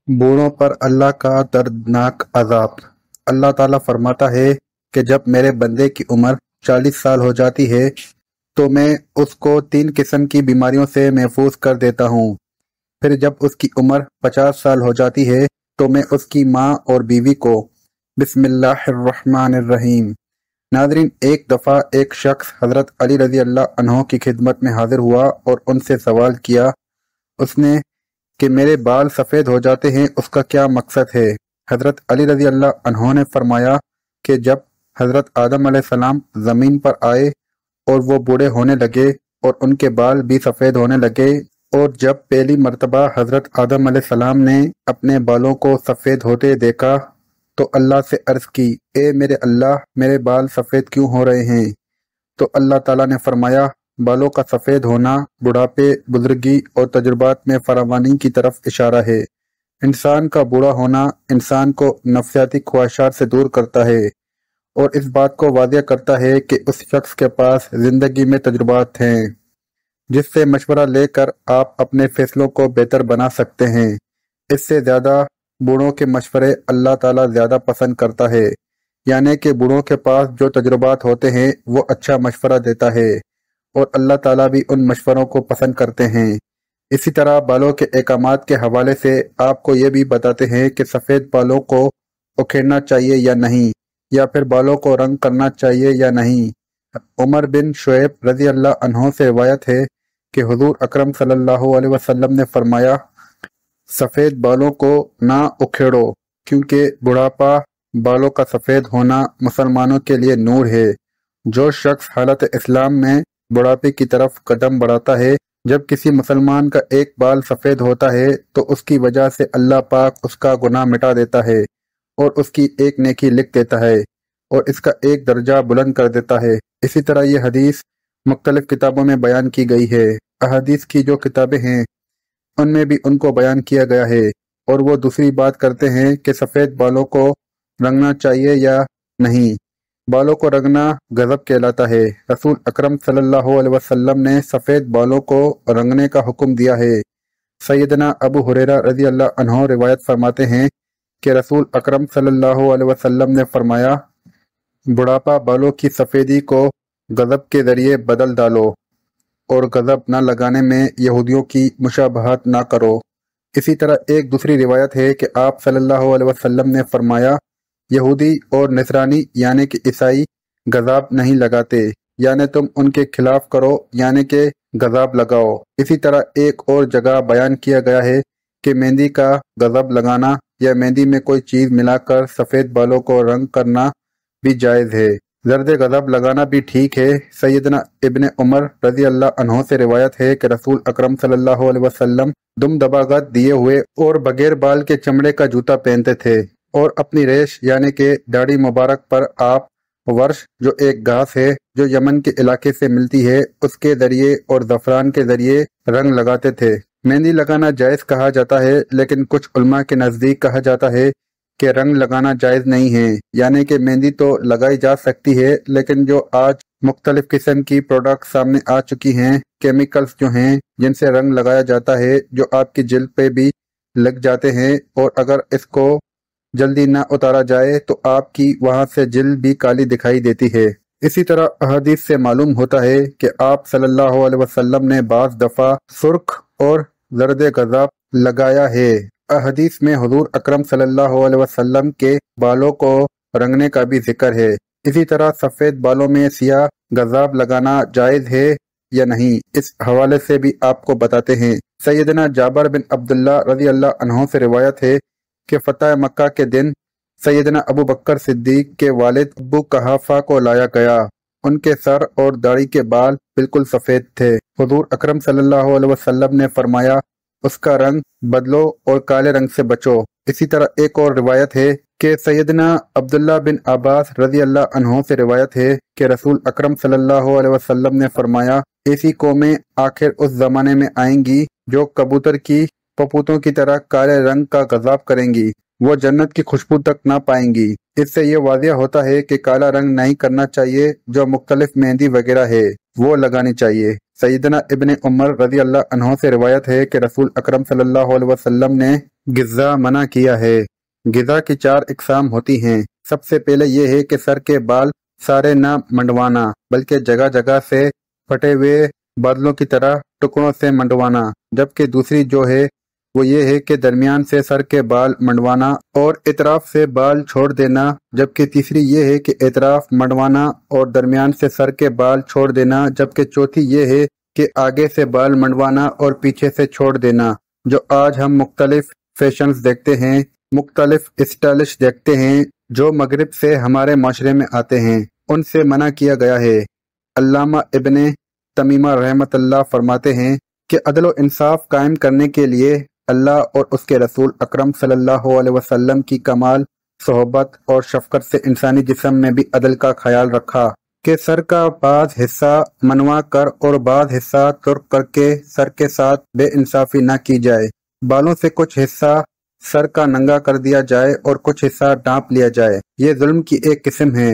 بوڑھوں پر اللہ کا دردناک عذاب۔ اللہ تعالیٰ فرماتا ہے کہ جب میرے بندے کی عمر 40 سال ہو جاتی ہے تو میں اس کو 3 قسم کی بیماریوں سے محفوظ کر دیتا ہوں۔ پھر جب اس کی عمر 50 سال ہو جاتی ہے تو میں اس کی ماں اور بیوی کو بسم اللہ الرحمن الرحیم۔ ناظرین، ایک دفعہ ایک شخص حضرت علی رضی اللہ عنہ کی خدمت میں حاضر ہوا اور ان سے سوال کیا۔ اس نے کہ میرے بال سفید ہو جاتے ہیں، اس کا کیا مقصد ہے؟ حضرت علی رضی اللہ عنہ نے فرمایا کہ جب حضرت آدم علیہ السلام زمین پر آئے اور وہ بوڑھے ہونے لگے اور ان کے بال بھی سفید ہونے لگے، اور جب پہلی مرتبہ حضرت آدم علیہ السلام نے اپنے بالوں کو سفید ہوتے دیکھا تو اللہ سے عرض کی، اے میرے اللہ، میرے بال سفید کیوں ہو رہے ہیں؟ تو اللہ تعالیٰ نے فرمایا، بالوں کا سفید ہونا بڑھاپے، بزرگی اور تجربات میں فراوانی کی طرف اشارہ ہے۔ انسان کا بوڑھا ہونا انسان کو نفسیاتی خواہشات سے دور کرتا ہے اور اس بات کو واضح کرتا ہے کہ اس شخص کے پاس زندگی میں تجربات ہیں جس سے مشورہ لے کر آپ اپنے فیصلوں کو بہتر بنا سکتے ہیں۔ اس سے زیادہ بوڑھوں کے مشورے اللہ تعالیٰ زیادہ پسند کرتا ہے، یعنی کہ بوڑھوں کے پاس جو تجربات ہوتے ہیں وہ اچھا مشورہ دیتا ہے، اور اللہ تعالیٰ بھی ان مشوروں کو پسند کرتے ہیں۔ اسی طرح بالوں کے احکامات کے حوالے سے آپ کو یہ بھی بتاتے ہیں کہ سفید بالوں کو اکھیڑنا چاہیے یا نہیں، یا پھر بالوں کو رنگ کرنا چاہیے یا نہیں۔ عمر بن شعیب رضی اللہ عنہ سے روایت ہے کہ حضور اکرم صلی اللہ علیہ وسلم نے فرمایا، سفید بالوں کو نہ اکھیڑو، کیونکہ بڑھاپا بالوں کا سفید ہونا مسلمانوں کے لیے نور ہے۔ جو شخص حالت اسلام میں بڑھاپے کی طرف قدم بڑھاتا ہے، جب کسی مسلمان کا ایک بال سفید ہوتا ہے تو اس کی وجہ سے اللہ پاک اس کا گناہ مٹا دیتا ہے اور اس کی ایک نیکی لکھ دیتا ہے اور اس کا ایک درجہ بلند کر دیتا ہے۔ اسی طرح یہ حدیث مختلف کتابوں میں بیان کی گئی ہے۔ احادیث کی جو کتابیں ہیں ان میں بھی ان کو بیان کیا گیا ہے، اور وہ دوسری بات کرتے ہیں کہ سفید بالوں کو رنگنا چاہیے یا نہیں۔ بالوں کو رنگنا غضب کہلاتا ہے۔ رسول اکرم صلی اللہ علیہ وسلم نے سفید بالوں کو رنگنے کا حکم دیا ہے۔ سیدنا ابو ہریرہ رضی اللہ عنہ روایت فرماتے ہیں کہ رسول اکرم صلی اللہ علیہ وسلم نے فرمایا، بڑھاپا بالوں کی سفیدی کو غضب کے ذریعے بدل ڈالو اور غضب نہ لگانے میں یہودیوں کی مشابہت نہ کرو۔ اسی طرح ایک دوسری روایت ہے کہ آپ صلی اللہ علیہ وسلم نے فرمایا، یہودی اور نصرانی یعنی کہ عیسائی غضب نہیں لگاتے، یعنی تم ان کے خلاف کرو، یعنی کہ غضب لگاؤ۔ اسی طرح ایک اور جگہ بیان کیا گیا ہے کہ مہندی کا غضب لگانا یا مہندی میں کوئی چیز ملا کر سفید بالوں کو رنگ کرنا بھی جائز ہے۔ زرد غضب لگانا بھی ٹھیک ہے۔ سیدنا ابن عمر رضی اللہ عنہ سے روایت ہے کہ رسول اکرم صلی اللہ علیہ وسلم دم دباغت دیے ہوئے اور بغیر بال کے چمڑے کا جوتا پہنتے تھے، اور اپنی ریش یعنی کہ داڑھی مبارک پر آپ ورش، جو ایک گھاس ہے جو یمن کے علاقے سے ملتی ہے، اس کے ذریعے اور زعفران کے ذریعے رنگ لگاتے تھے۔ مہندی لگانا جائز کہا جاتا ہے، لیکن کچھ علماء کے نزدیک کہا جاتا ہے کہ رنگ لگانا جائز نہیں ہے، یعنی کہ مہندی تو لگائی جا سکتی ہے، لیکن جو آج مختلف قسم کی پروڈکٹ سامنے آ چکی ہیں، کیمیکلز جو ہیں جن سے رنگ لگایا جاتا ہے، جو آپ کی جلد پہ بھی لگ جاتے ہیں، اور اگر اس کو جلدی نہ اتارا جائے تو آپ کی وہاں سے جلد بھی کالی دکھائی دیتی ہے۔ اسی طرح احادیث سے معلوم ہوتا ہے کہ آپ صلی اللہ علیہ وسلم نے بعض دفعہ سرخ اور زرد غضب لگایا ہے۔ احادیث میں حضور اکرم صلی اللہ علیہ وسلم کے بالوں کو رنگنے کا بھی ذکر ہے۔ اسی طرح سفید بالوں میں سیاہ غضب لگانا جائز ہے یا نہیں، اس حوالے سے بھی آپ کو بتاتے ہیں۔ سیدنا جابر بن عبداللہ رضی اللہ عنہ سے روایت ہے کہ فتح مکہ کے دن سیدنا ابو بکر صدیق کے والد ابو قحافہ کو لایا گیا۔ ان کے سر اور داڑھی کے بال بالکل سفید تھے۔ حضور اکرم صلی اللہ علیہ وسلم نے فرمایا، اس کا رنگ بدلو اور کالے رنگ سے بچو۔ اسی طرح ایک اور روایت ہے کہ سیدنا عبداللہ بن عباس رضی اللہ عنہ سے روایت ہے کہ رسول اکرم صلی اللہ علیہ وسلم نے فرمایا، ایسی قومیں آخر اس زمانے میں آئیں گی جو کبوتر کی پپوتوں کی طرح کالے رنگ کا غضب کریں گی، وہ جنت کی خوشبو تک نہ پائیں گی۔ اس سے یہ واضح ہوتا ہے کہ کالا رنگ نہیں کرنا چاہیے، جو مختلف مہندی وغیرہ ہے وہ لگانی چاہیے۔ سیدنا ابن عمر رضی اللہ عنہ سے روایت ہے کہ رسول اکرم صلی اللہ علیہ وسلم نے غذا منع کیا ہے۔ غذا کی 4 اقسام ہوتی ہیں۔ سب سے پہلے یہ ہے کہ سر کے بال سارے نہ منڈوانا بلکہ جگہ جگہ سے پھٹے ہوئے بادلوں کی طرح ٹکڑوں سے منڈوانا، جبکہ دوسری جو ہے وہ یہ ہے کہ درمیان سے سر کے بال منڈوانا اور اطراف سے بال چھوڑ دینا، جبکہ تیسری یہ ہے کہ اطراف منڈوانا اور درمیان سے سر کے بال چھوڑ دینا، جبکہ چوتھی یہ ہے کہ آگے سے بال منڈوانا اور پیچھے سے چھوڑ دینا۔ جو آج ہم مختلف فیشنز دیکھتے ہیں، مختلف اسٹائلش دیکھتے ہیں جو مغرب سے ہمارے معاشرے میں آتے ہیں، ان سے منع کیا گیا ہے۔ علامہ ابن تیمیہ رحمۃ اللہ فرماتے ہیں کہ عدل و انصاف قائم کرنے کے لیے اللہ اور اس کے رسول اکرم صلی اللہ علیہ وسلم کی کمال صحبت اور شفقت سے انسانی جسم میں بھی عدل کا خیال رکھا کہ سر کا بعض حصہ منوا کر اور بعض حصہ ترک کر کے سر کے ساتھ بے انصافی نہ کی جائے۔ بالوں سے کچھ حصہ سر کا ننگا کر دیا جائے اور کچھ حصہ ڈانپ لیا جائے، یہ ظلم کی ایک قسم ہے۔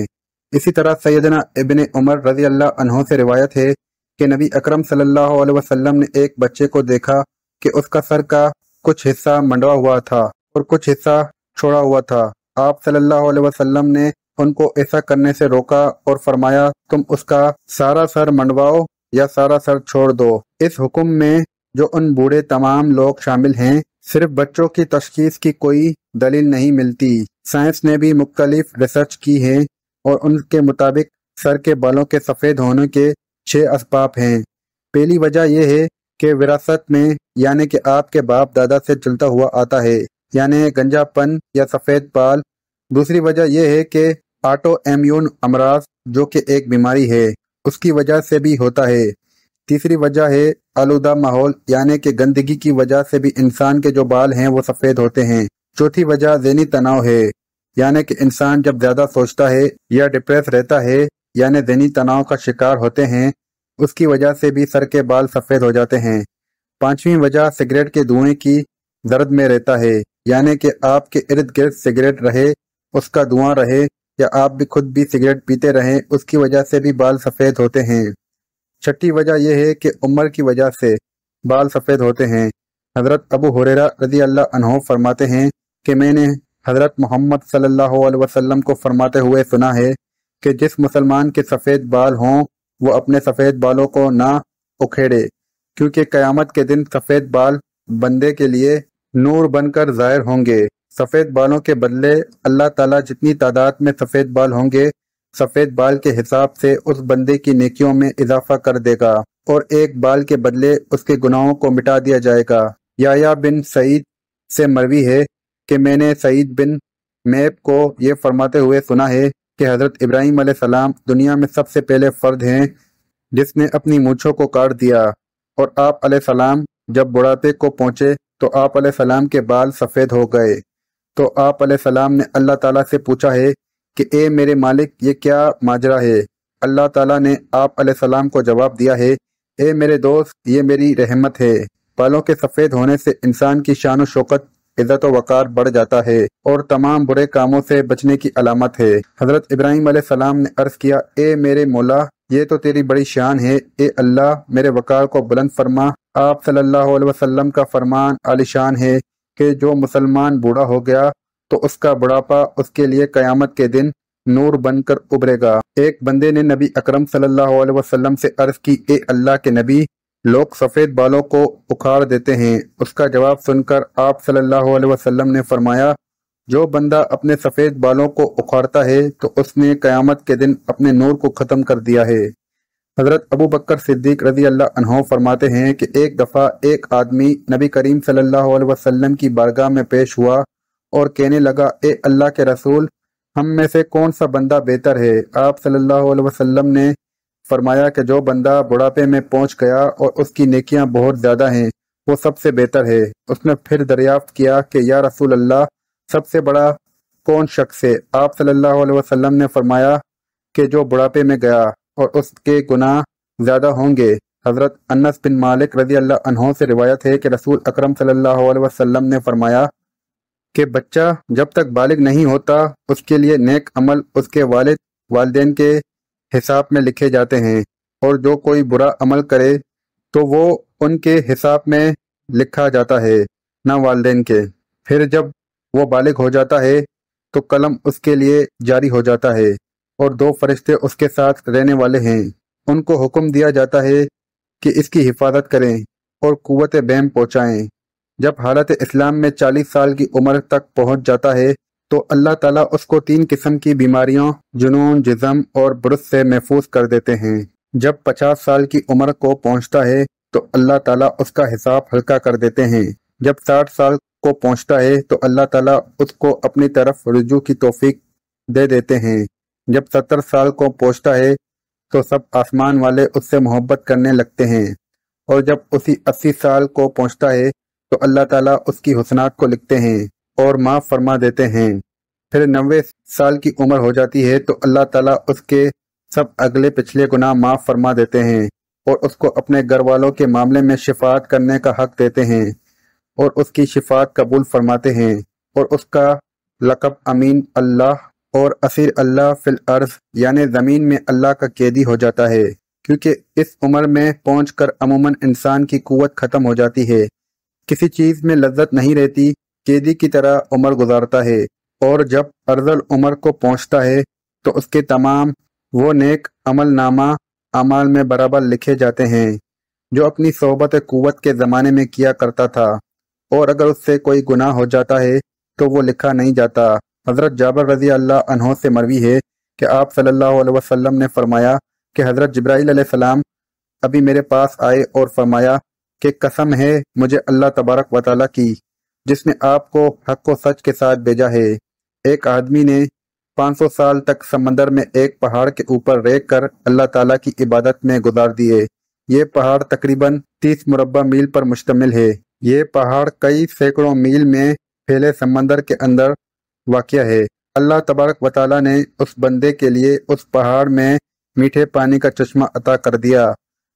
اسی طرح سیدنا ابن عمر رضی اللہ عنہ سے روایت ہے کہ نبی اکرم صلی اللہ علیہ وسلم نے ایک بچے کو دیکھا کہ اس کا سر کا کچھ حصہ منڈوا ہوا تھا اور کچھ حصہ چھوڑا ہوا تھا۔ آپ صلی اللہ علیہ وسلم نے ان کو ایسا کرنے سے روکا اور فرمایا تم اس کا سارا سر منڈواؤ یا سارا سر چھوڑ دو۔ اس حکم میں جو ان بوڑھے تمام لوگ شامل ہیں، صرف بچوں کی تشخیص کی کوئی دلیل نہیں ملتی۔ سائنس نے بھی مختلف ریسرچ کی ہے اور ان کے مطابق سر کے بالوں کے سفید ہونے کے 6 اسباب ہیں۔ پہلی وجہ یہ ہے کہ وراثت میں، یعنی کہ آپ کے باپ دادا سے چلتا ہوا آتا ہے، یعنی گنجا پن یا سفید بال۔ دوسری وجہ یہ ہے کہ آٹو ایمیون امراض جو کہ ایک بیماری ہے، اس کی وجہ سے بھی ہوتا ہے۔ تیسری وجہ ہے آلودہ ماحول، یعنی کہ گندگی کی وجہ سے بھی انسان کے جو بال ہیں وہ سفید ہوتے ہیں۔ چوتھی وجہ ذہنی تناؤ ہے، یعنی کہ انسان جب زیادہ سوچتا ہے یا ڈپریس رہتا ہے، یعنی ذہنی تناؤ کا شکار ہوتے ہیں، اس کی وجہ سے بھی سر کے بال سفید ہو جاتے ہیں۔ پانچویں وجہ سگریٹ کے دھوئیں کی زرد میں رہتا ہے، یعنی کہ آپ کے ارد گرد سگریٹ رہے، اس کا دھواں رہے، یا آپ بھی خود بھی سگریٹ پیتے رہیں، اس کی وجہ سے بھی بال سفید ہوتے ہیں۔ چھٹی وجہ یہ ہے کہ عمر کی وجہ سے بال سفید ہوتے ہیں۔ حضرت ابو ہریرہ رضی اللہ عنہ فرماتے ہیں کہ میں نے حضرت محمد صلی اللہ علیہ وسلم کو فرماتے ہوئے سنا ہے کہ جس مسلمان کے سفید بال ہوں وہ اپنے سفید بالوں کو نہ اکھیڑے، کیونکہ قیامت کے دن سفید بال بندے کے لیے نور بن کر ظاہر ہوں گے۔ سفید بالوں کے بدلے اللہ تعالیٰ جتنی تعداد میں سفید بال ہوں گے، سفید بال کے حساب سے اس بندے کی نیکیوں میں اضافہ کر دے گا، اور ایک بال کے بدلے اس کے گناہوں کو مٹا دیا جائے گا۔ یحییٰ بن سعید سے مروی ہے کہ میں نے سعید بن میب کو یہ فرماتے ہوئے سنا ہے کہ حضرت ابراہیم علیہ السلام دنیا میں سب سے پہلے فرد ہیں جس نے اپنی مونچھوں کو کاٹ دیا، اور آپ علیہ السلام جب بڑھاپے کو پہنچے تو آپ علیہ السلام کے بال سفید ہو گئے، تو آپ علیہ السلام نے اللہ تعالیٰ سے پوچھا ہے کہ اے میرے مالک یہ کیا ماجرا ہے؟ اللہ تعالیٰ نے آپ علیہ السلام کو جواب دیا ہے، اے میرے دوست یہ میری رحمت ہے۔ بالوں کے سفید ہونے سے انسان کی شان و شوکت، عزت و وقار بڑھ جاتا ہے اور تمام برے کاموں سے بچنے کی علامت ہے۔ حضرت ابراہیم علیہ السلام نے عرض کیا، اے میرے مولا یہ تو تیری بڑی شان ہے، اے اللہ میرے وقار کو بلند فرما۔ آپ صلی اللہ علیہ وسلم کا فرمان عالی شان ہے کہ جو مسلمان بوڑھا ہو گیا تو اس کا بڑھاپا اس کے لیے قیامت کے دن نور بن کر ابھرے گا۔ ایک بندے نے نبی اکرم صلی اللہ علیہ وسلم سے عرض کی، اے اللہ کے نبی لوگ سفید بالوں کو اکھاڑ دیتے ہیں۔ اس کا جواب سن کر آپ صلی اللہ علیہ وسلم نے فرمایا، جو بندہ اپنے سفید بالوں کو اکھاڑتا ہے تو اس نے قیامت کے دن اپنے نور کو ختم کر دیا ہے۔ حضرت ابو بکر صدیق رضی اللہ عنہ فرماتے ہیں کہ ایک دفعہ ایک آدمی نبی کریم صلی اللہ علیہ وسلم کی بارگاہ میں پیش ہوا اور کہنے لگا، اے اللہ کے رسول ہم میں سے کون سا بندہ بہتر ہے؟ آپ صلی اللہ علیہ وسلم نے فرمایا کہ جو بندہ بڑھاپے میں پہنچ گیا اور اس کی نیکیاں بہت زیادہ ہیں وہ سب سے بہتر ہے۔ اس نے پھر دریافت کیا کہ یا رسول اللہ سب سے بڑا کون شخص ہے؟ آپ صلی اللہ علیہ وسلم نے فرمایا کہ جو بڑھاپے میں گیا اور اس کے گناہ زیادہ ہوں گے۔ حضرت انس بن مالک رضی اللہ عنہ سے روایت ہے کہ رسول اکرم صلی اللہ علیہ وسلم نے فرمایا کہ بچہ جب تک بالغ نہیں ہوتا اس کے لیے نیک عمل اس کے والدین کے حساب میں لکھے جاتے ہیں، اور جو کوئی برا عمل کرے تو وہ ان کے حساب میں لکھا جاتا ہے، نہ والدین کے۔ پھر جب وہ بالغ ہو جاتا ہے تو قلم اس کے لیے جاری ہو جاتا ہے، اور 2 فرشتے اس کے ساتھ رہنے والے ہیں۔ ان کو حکم دیا جاتا ہے کہ اس کی حفاظت کریں اور قوت بہم پہنچائیں۔ جب حالت اسلام میں 40 سال کی عمر تک پہنچ جاتا ہے تو اللہ تعالیٰ اس کو 3 قسم کی بیماریوں، جنون، جزم اور برس سے محفوظ کر دیتے ہیں۔ جب 50 سال کی عمر کو پہنچتا ہے تو اللہ تعالیٰ اس کا حساب ہلکا کر دیتے ہیں۔ جب 60 سال کو پہنچتا ہے تو اللہ تعالیٰ اس کو اپنی طرف رجوع کی توفیق دے دیتے ہیں۔ جب 70 سال کو پہنچتا ہے تو سب آسمان والے اس سے محبت کرنے لگتے ہیں، اور جب اسی 80 سال کو پہنچتا ہے تو اللہ تعالیٰ اس کی حسنات کو لکھتے ہیں اور معاف فرما دیتے ہیں۔ پھر 90 سال کی عمر ہو جاتی ہے تو اللہ تعالیٰ اس کے سب اگلے پچھلے گناہ معاف فرما دیتے ہیں، اور اس کو اپنے گھر والوں کے معاملے میں شفاعت کرنے کا حق دیتے ہیں، اور اس کی شفاعت قبول فرماتے ہیں، اور اس کا لقب امین اللہ اور اسیر اللہ فی الارض یعنی زمین میں اللہ کا قیدی ہو جاتا ہے، کیونکہ اس عمر میں پہنچ کر عموماً انسان کی قوت ختم ہو جاتی ہے، کسی چیز میں لذت نہیں رہتی، قیدی کی طرح عمر گزارتا ہے، اور جب ارذل عمر کو پہنچتا ہے تو اس کے تمام وہ نیک عمل نامہ اعمال میں برابر لکھے جاتے ہیں جو اپنی صحبت قوت کے زمانے میں کیا کرتا تھا، اور اگر اس سے کوئی گناہ ہو جاتا ہے تو وہ لکھا نہیں جاتا۔ حضرت جابر رضی اللہ عنہ سے مروی ہے کہ آپ صلی اللہ علیہ وسلم نے فرمایا کہ حضرت جبرائیل علیہ السلام ابھی میرے پاس آئے اور فرمایا کہ قسم ہے مجھے اللہ تبارک و تعالیٰ کی جس نے آپ کو حق و سچ کے ساتھ بھیجا ہے، ایک آدمی نے 500 سال تک سمندر میں ایک پہاڑ کے اوپر رہ کر اللہ تعالیٰ کی عبادت میں گزار دیے۔ یہ پہاڑ تقریباً 30 مربع میل پر مشتمل ہے۔ یہ پہاڑ کئی سینکڑوں میل میں پھیلے سمندر کے اندر واقع ہے۔ اللہ تبارک و تعالیٰ نے اس بندے کے لیے اس پہاڑ میں میٹھے پانی کا چشمہ عطا کر دیا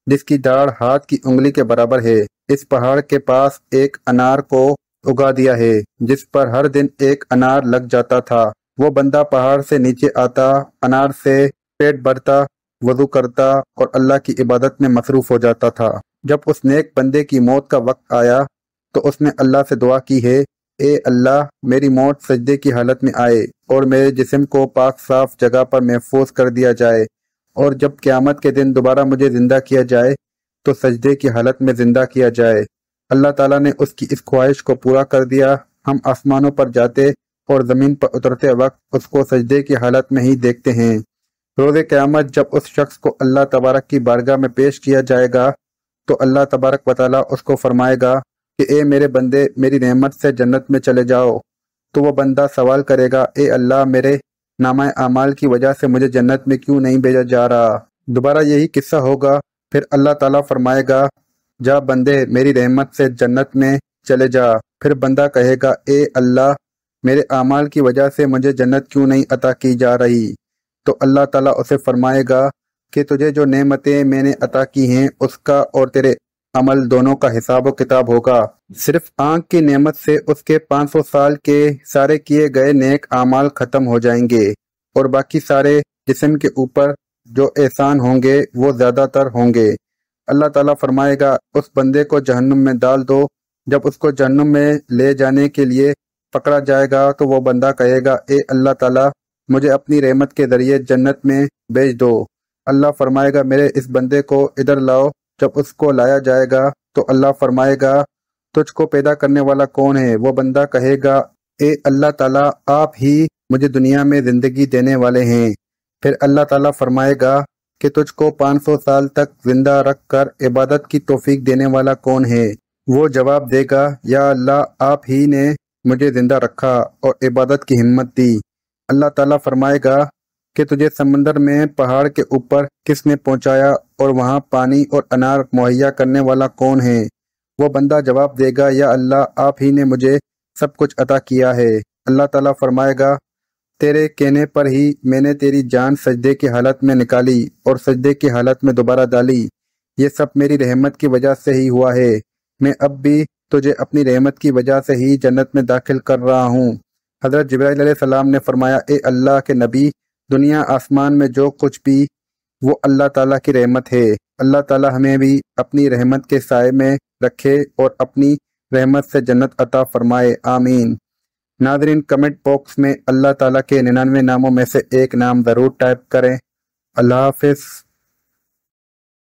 جس کی داڑھ ہاتھ کی انگلی کے برابر ہے۔ اس پہاڑ کے پاس ایک انار کو اگا دیا ہے جس پر ہر دن ایک انار لگ جاتا تھا۔ وہ بندہ پہاڑ سے نیچے آتا، انار سے پیٹ بھرتا، وضو کرتا اور اللہ کی عبادت میں مصروف ہو جاتا تھا۔ جب اس نیک بندے کی موت کا وقت آیا تو اس نے اللہ سے دعا کی ہے، اے اللہ میری موت سجدے کی حالت میں آئے اور میرے جسم کو پاک صاف جگہ پر محفوظ کر دیا جائے، اور جب قیامت کے دن دوبارہ مجھے زندہ کیا جائے تو سجدے کی حالت میں زندہ کیا جائے۔ اللہ تعالیٰ نے اس کی اس خواہش کو پورا کر دیا۔ ہم آسمانوں پر جاتے اور زمین پر اترتے وقت اس کو سجدے کی حالت میں ہی دیکھتے ہیں۔ روز قیامت جب اس شخص کو اللہ تبارک کی بارگاہ میں پیش کیا جائے گا تو اللہ تبارک و تعالیٰ اس کو فرمائے گا کہ اے میرے بندے میری نعمت سے جنت میں چلے جاؤ۔ تو وہ بندہ سوال کرے گا، اے اللہ میرے نامہ اعمال کی وجہ سے مجھے جنت میں کیوں نہیں بھیجا جا رہا؟ دوبارہ یہی قصہ ہوگا۔ پھر اللہ تعالیٰ فرمائے گا، جا بندے میری رحمت سے جنت میں چلے جا۔ پھر بندہ کہے گا، اے اللہ میرے اعمال کی وجہ سے مجھے جنت کیوں نہیں عطا کی جا رہی؟ تو اللہ تعالیٰ اسے فرمائے گا کہ تجھے جو نعمتیں میں نے عطا کی ہیں اس کا اور تیرے عمل دونوں کا حساب و کتاب ہوگا۔ صرف آنکھ کی نعمت سے اس کے 500 سال کے سارے کیے گئے نیک اعمال ختم ہو جائیں گے، اور باقی سارے جسم کے اوپر جو احسان ہوں گے وہ زیادہ تر ہوں گے۔ اللہ تعالیٰ فرمائے گا، اس بندے کو جہنم میں ڈال دو۔ جب اس کو جہنم میں لے جانے کے لیے پکڑا جائے گا تو وہ بندہ کہے گا، اے اللہ تعالیٰ مجھے اپنی رحمت کے ذریعے جنت میں بھیج دو۔ اللہ فرمائے گا، میرے اس بندے کو ادھر لاؤ۔ جب اس کو لایا جائے گا تو اللہ فرمائے گا، تجھ کو پیدا کرنے والا کون ہے؟ وہ بندہ کہے گا، اے اللہ تعالیٰ آپ ہی مجھے دنیا میں زندگی دینے والے ہیں۔ پھر اللہ تعالیٰ فرمائے گا کہ تجھ کو 500 سال تک زندہ رکھ کر عبادت کی توفیق دینے والا کون ہے؟ وہ جواب دے گا، یا اللہ آپ ہی نے مجھے زندہ رکھا اور عبادت کی ہمت دی۔ اللہ تعالیٰ فرمائے گا کہ تجھے سمندر میں پہاڑ کے اوپر کس نے پہنچایا اور وہاں پانی اور انار مہیا کرنے والا کون ہے؟ وہ بندہ جواب دے گا، یا اللہ آپ ہی نے مجھے سب کچھ عطا کیا ہے۔ اللہ تعالیٰ فرمائے گا، تیرے کہنے پر ہی میں نے تیری جان سجدے کی حالت میں نکالی اور سجدے کی حالت میں دوبارہ ڈالی۔ یہ سب میری رحمت کی وجہ سے ہی ہوا ہے۔ میں اب بھی تجھے اپنی رحمت کی وجہ سے ہی جنت میں داخل کر رہا ہوں۔ حضرت جبرائیل علیہ السلام نے فرمایا، اے اللہ کے نبی، دنیا آسمان میں جو کچھ بھی وہ اللہ تعالیٰ کی رحمت ہے۔ اللہ تعالیٰ ہمیں بھی اپنی رحمت کے سائے میں رکھے اور اپنی رحمت سے جنت عطا فرمائے، آمین۔ ناظرین، کمنٹ باکس میں اللہ تعالیٰ کے 99 ناموں میں سے ایک نام ضرور ٹائپ کریں۔ اللہ حافظ۔